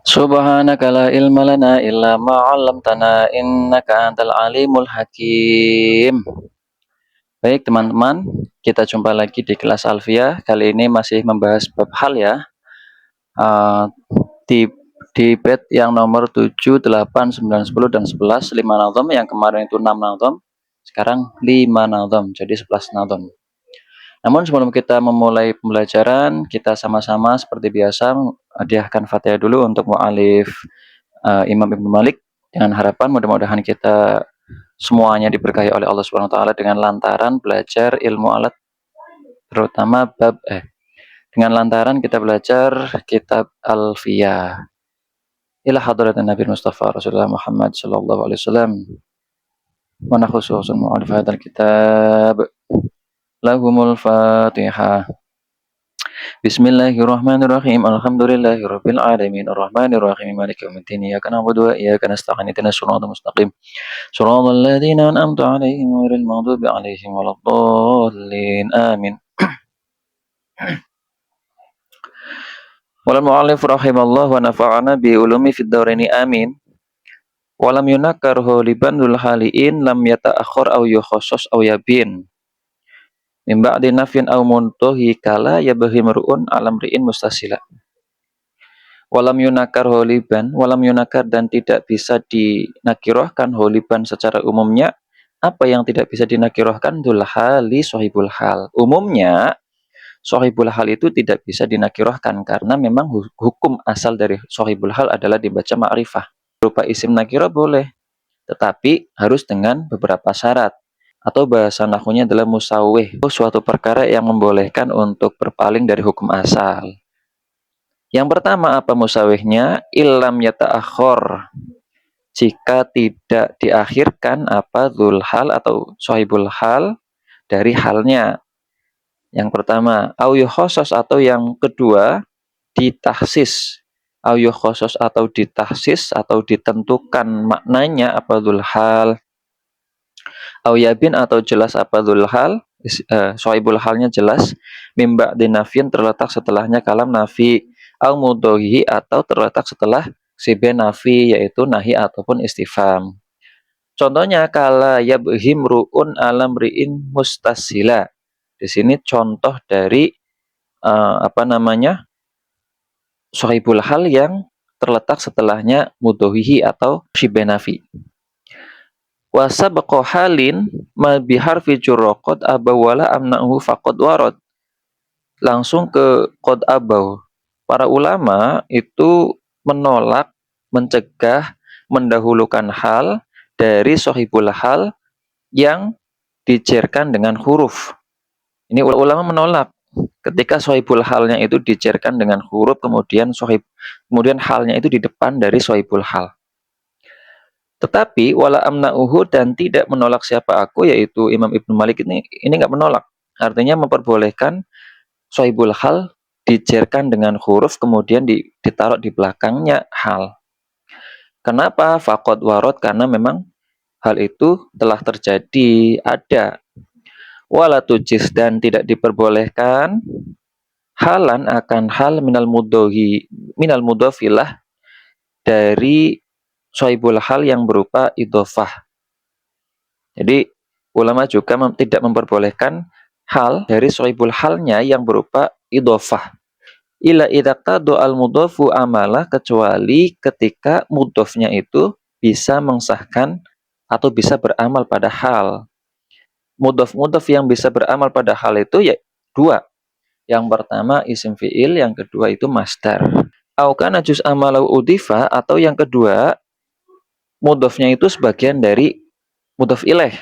Subhanaka la ilma lana illa ma 'allamtana innaka antal alimul hakim. Baik teman-teman, kita jumpa lagi di kelas Alfiah. Kali ini masih membahas bab hal ya. Uh, di bed yang nomor 7, 8, 9, 10, dan 11 5 nazam. Yang kemarin itu 6 nazam, sekarang 5 nazam, jadi 11 nazam. Namun sebelum kita memulai pembelajaran, kita sama-sama seperti biasa hadiahkan Fatihah dulu untuk mu'alif Imam Ibnu Malik, dengan harapan mudah-mudahan kita semuanya diberkahi oleh Allah Subhanahu wa taala dengan lantaran belajar ilmu alat, terutama dengan lantaran kita belajar kitab Alfiyah. Ila hadratin Nabi Mustafa Rasulullah Muhammad sallallahu alaihi wasallam. Wa nakhususun mu'alif hadzal kitab. Lahumul Fatihah. Bismillahirrahmanirrahim. Alhamdulillahirabbil alamin. Arrahmanirrahim. Maliki yaumiddin. Iyyaka na'budu wa iyyaka nasta'in. Ihdinas siratal mustaqim. Shiratal ladzina an'amta 'alaihim ghairil maghdubi 'alaihim waladdallin. Amin. Wal mu'allif rahimallahu wa nafa'ana bi ulumi fid dharaini amin. Walam yunakkar ghaliban dul haliin lam yata'akhkhar aw yukhassas aw yabin. Min ba'di nafyin aw muntahi kala yabhim ru'un alam ri'in mustasila. Walam yunakar holiban, walam yunakar dan tidak bisa dinakirohkan holiban secara umumnya. Apa yang tidak bisa dinakirohkan? Dul hali sohibul hal. Umumnya sohibul hal itu tidak bisa dinakirohkan karena memang hukum asal dari sohibul hal adalah dibaca ma'rifah. Berupa isim nakiroh boleh, tetapi harus dengan beberapa syarat. Atau bahasa nahwunya adalah musawwih, suatu perkara yang membolehkan untuk berpaling dari hukum asal. Yang pertama apa musawwihnya? Illam yata'akhkhar, jika tidak diakhirkan apa dzul hal atau sahibul hal dari halnya. Yang pertama, au yukhassas, atau yang kedua ditahsis. Au yukhassas atau ditahsis atau ditentukan maknanya apa dzul hal. Au yabin atau jelas apa dzul hal, sahibul halnya jelas. Mim ba'di nafyin, terletak setelahnya kalam nafi. Au mudhohi, atau terletak setelah sibe nafi, yaitu nahi ataupun istifham. Contohnya kala yabhim ru'un alam ri'in mustasila. Di sini contoh dari sahibul hal yang terletak setelahnya mudhohi atau sibe nafi. Wasabqa halin ma biharfi jurra qad abawala amnahu faqad warad. Langsung ke qad abaw. Para ulama itu menolak, mencegah, mendahulukan hal dari sahibul hal yang dijerkan dengan huruf. Ini ulama menolak ketika sahibul halnya itu dijerkan dengan huruf, kemudian halnya itu di depan dari sahibul hal. Tetapi wala amna'uhu, dan tidak menolak siapa aku, yaitu Imam Ibnu Malik ini nggak menolak. Artinya memperbolehkan sahibul hal dijerkan dengan huruf, kemudian ditaruh di belakangnya hal. Kenapa? Faqad warad, karena memang hal itu telah terjadi, ada. Wala tujis, dan tidak diperbolehkan halan akan hal minal mudhofilah, dari sahibul hal yang berupa idhofah. Jadi ulama juga tidak memperbolehkan hal dari sahibul halnya yang berupa idhofah. Ila idaqtadu al-mudhofu amalah, kecuali ketika mudhofnya itu bisa mengesahkan atau bisa beramal pada hal. Mudhof yang bisa beramal pada hal itu ya dua. Yang pertama isim fi'il, yang kedua itu masdar. Au kana juz amalau udhifa, atau yang kedua mudhofnya itu sebagian dari mudhof ilaih.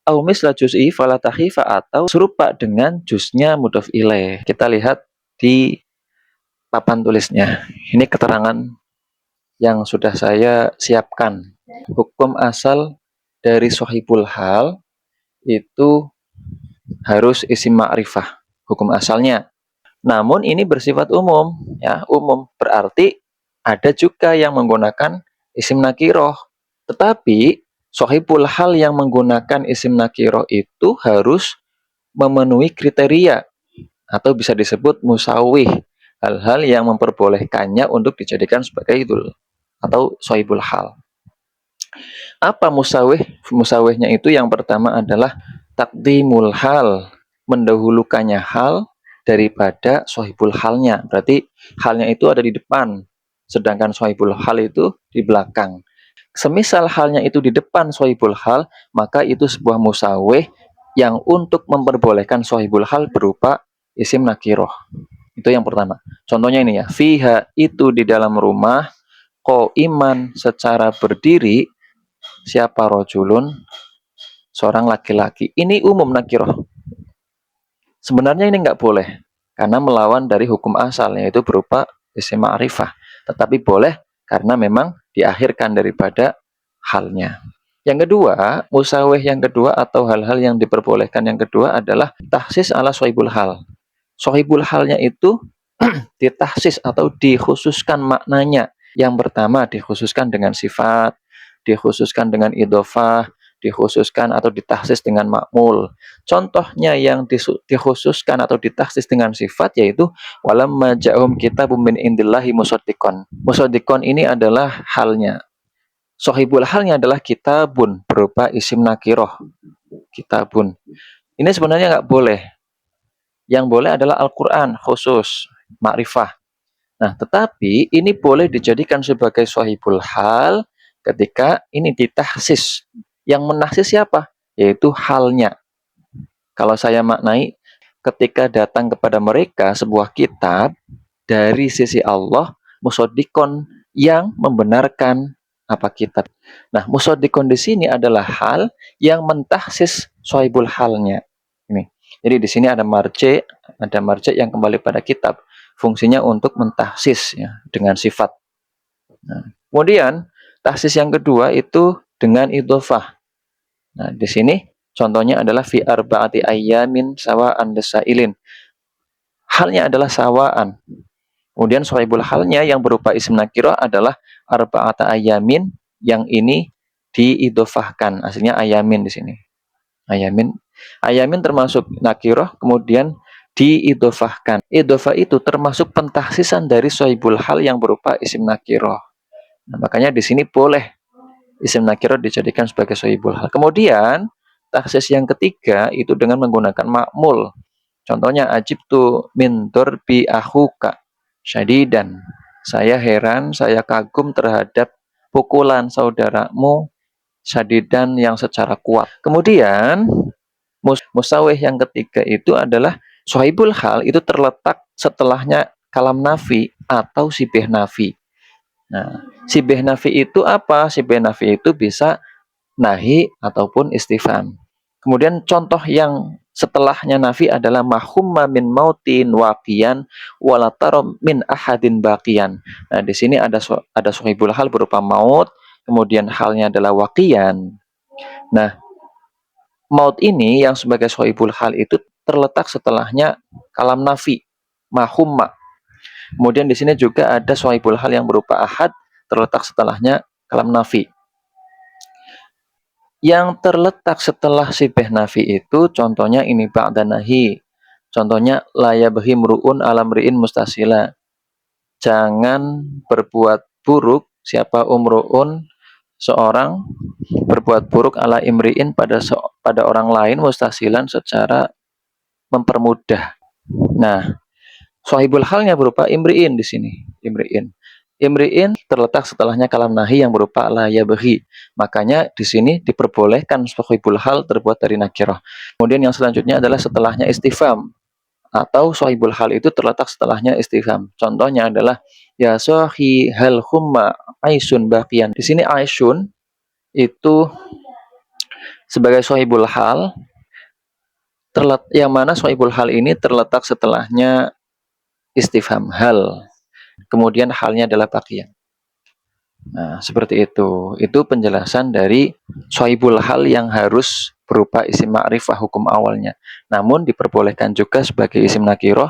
Au misla juz'i fala takhifa, atau serupa dengan juznya mudhof ilaih. Kita lihat di papan tulisnya. Ini keterangan yang sudah saya siapkan. Hukum asal dari sahibul hal itu harus isim ma'rifah, hukum asalnya. Namun ini bersifat umum, ya, umum. Berarti ada juga yang menggunakan isim nakiroh. Tetapi sahibul hal yang menggunakan isim nakiroh itu harus memenuhi kriteria, atau bisa disebut musawwih, hal-hal yang memperbolehkannya untuk dijadikan sebagai idul atau sohibul hal. Apa musawih? Musawihnya itu yang pertama adalah takdimul hal, mendahulukannya hal daripada sohibul halnya. Berarti halnya itu ada di depan, sedangkan sohibul hal itu di belakang. Semisal halnya itu di depan sohibul hal, maka itu sebuah musawih yang untuk memperbolehkan sohibul hal berupa isim nakiroh. Itu yang pertama. Contohnya ini ya, fiha itu di dalam rumah, ko iman secara berdiri, siapa rojulun, seorang laki-laki. Ini umum nakiroh. Sebenarnya ini nggak boleh, karena melawan dari hukum asal, yaitu berupa isim ma'rifah. Tetapi boleh karena memang diakhirkan daripada halnya. Yang kedua, musawih yang kedua atau hal-hal yang diperbolehkan yang kedua adalah tahsis ala sohibul hal. Sohibul halnya itu ditahsis atau dikhususkan maknanya. Yang pertama dikhususkan dengan sifat, dikhususkan dengan idhofah, dikhususkan atau ditahsis dengan makmul. Contohnya yang dikhususkan atau ditahsis dengan sifat yaitu walamma ja'hum kitabum min indillahi musaddiqon. Musaddiqon ini adalah halnya. Sohibul halnya adalah kitabun berupa isim nakiroh. Kitabun. Ini sebenarnya nggak boleh. Yang boleh adalah Al-Quran khusus, makrifah. Nah, tetapi ini boleh dijadikan sebagai sohibul hal ketika ini ditahsis. Yang menahsis siapa? Yaitu halnya. Kalau saya maknai, ketika datang kepada mereka sebuah kitab dari sisi Allah, musodikon yang membenarkan apa kitab. Nah, musodikon di sini adalah hal yang mentahsis sohibul halnya. Ini. Jadi di sini ada marje yang kembali pada kitab. Fungsinya untuk mentahsis ya, dengan sifat. Nah, kemudian tahsis yang kedua itu dengan idhofah. Nah, di sini contohnya adalah fi arba'ati ayyamin sawa'an lisailin. Halnya adalah sawa'an. Kemudian sohibul halnya yang berupa isim nakirah adalah arba'ata ayamin yang ini diidhofahkan. Aslinya ayamin di sini. Ayamin. Ayamin termasuk nakirah, kemudian diidhofahkan. Idhofah itu termasuk pentahsisan dari sohibul hal yang berupa isim nakirah. Nah, makanya di sini boleh isim nakirah dijadikan sebagai sohibul hal. Kemudian tahsis yang ketiga itu dengan menggunakan makmul. Contohnya ajibtu min dorbi akhuka syadidan. Saya heran, saya kagum terhadap pukulan saudaramu syadidan yang secara kuat. Kemudian musawih yang ketiga itu adalah sohibul hal itu terletak setelahnya kalam nafi atau sibih nafi. Nah, sibih nafi itu apa? Sibih nafi itu bisa nahi ataupun istifham. Kemudian contoh yang setelahnya nafi adalah mahumma min mautin waqiyan walatarom min ahadin baqiyan. Nah, di sini ada sohibul hal berupa maut, kemudian halnya adalah waqiyan. Nah, maut ini yang sebagai sohibul hal itu terletak setelahnya kalam nafi, mahumma. Kemudian di sini juga ada sohibul hal yang berupa ahad, terletak setelahnya kalam nafi. Yang terletak setelah sibih nafi itu contohnya ini ba'da nahi. Contohnya la yabghi mru'un ala mri'in mustasila. Jangan berbuat buruk siapa umru'un seorang berbuat buruk ala imri'in pada orang lain mustasilan secara mempermudah. Nah, sohibul halnya berupa imri'in di sini, imri'in. Imri'in terletak setelahnya kalam nahi yang berupa la yabghi. Makanya di sini diperbolehkan sohibul hal terbuat dari nakirah. Kemudian yang selanjutnya adalah setelahnya istifham. Atau sohibul hal itu terletak setelahnya istifham. Contohnya adalah ya sohi hal humma aisyun baqiyan. Di sini aisyun itu sebagai sohibul hal yang mana sohibul hal ini terletak setelahnya istifham hal. Kemudian halnya adalah baqiyan. Nah, seperti itu. Itu penjelasan dari sohibul hal yang harus berupa isim ma'rifah hukum awalnya. Namun diperbolehkan juga sebagai isim nakiroh,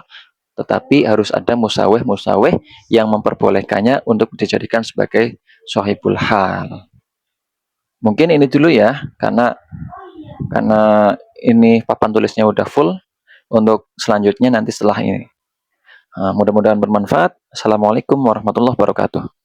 tetapi harus ada musawih-musawih yang memperbolehkannya untuk dijadikan sebagai sohibul hal. Mungkin ini dulu ya, karena ini papan tulisnya udah full. Untuk selanjutnya nanti setelah ini. Mudah-mudahan bermanfaat. Assalamualaikum warahmatullahi wabarakatuh.